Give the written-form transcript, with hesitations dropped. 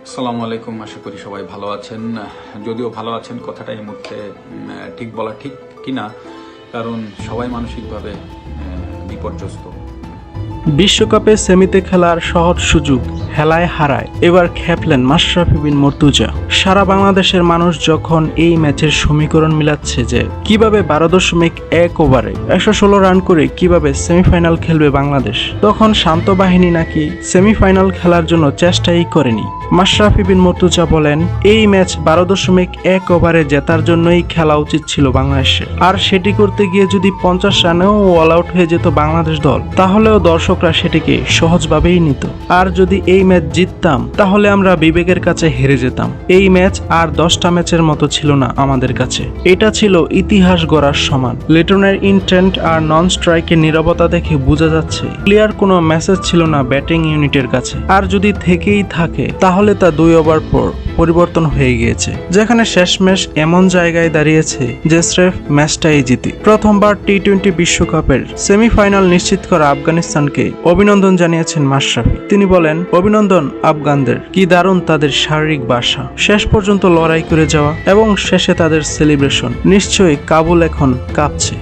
আসসালামু আলাইকুম, আশা করি সবাই ভালো আছেন। যদিও ভালো আছেন কথাটা এই মুহূর্তে ঠিক বলা ঠিক কিনা, কারণ সবাই মানসিকভাবে বিপর্যস্ত। বিশ্বকাপে সেমিতে খেলার সহজ সুযোগ হেলায় হারায় এবার খেপলেন মাশরাফি বিন মুর্তজা। সারা বাংলাদেশের মানুষ যখন এই ম্যাচের সমীকরণ মিলাচ্ছে যে কিভাবে 12.1 ওভারে 116 রান করে কিভাবে সেমিফাইনাল খেলবে বাংলাদেশ, তখন শান্ত বাহিনী নাকি সেমিফাইনাল খেলার জন্য চেষ্টাই করেনি। মাশরাফি বিন মুর্তজা বলেন, এই ম্যাচ 12.1 ওভারে জেতার জন্যই খেলা উচিত ছিল বাংলাদেশে, আর সেটি করতে গিয়ে যদি 50 রানেও অল আউট হয়ে যেত বাংলাদেশ দল, তাহলেও দর্শকরা সেটিকে সহজভাবেই নিত। আর যদি এই ম্যাচ জিততাম তাহলে আমরা বিবেকের কাছে হেরে যেতাম। এই ম্যাচ আর 10টা ম্যাচের মতো ছিল না আমাদের কাছে, এটা ছিল ইতিহাস গড়ার সমান। লিটনের ইনটেন্ট আর নন স্ট্রাইকের নীরবতা দেখে বোঝা যাচ্ছে ক্লিয়ার কোনো মেসেজ ছিল না ব্যাটিং ইউনিটের কাছে, আর যদি থেকেই থাকে তাহলে তা 2 ওভার পর পরিবর্তন হয়ে গিয়েছে, যেখানে শেষমেশ এমন জায়গায় দাঁড়িয়েছে যে স্রেফ ম্যাচটাই জিতি। প্রথমবার টি-20 বিশ্বকাপের সেমিফাইনাল নিশ্চিত করা আফগানিস্তানকে অভিনন্দন জানিয়েছেন মাশরাফি। তিনি বলেন, অভিনন্দন আফগানদের, কি দারুণ তাদের শারীরিক ভাষা, শেষ পর্যন্ত লড়াই করে যাওয়া এবং শেষে তাদের সেলিব্রেশন। নিশ্চয়ই কাবুল এখন কাঁপছে।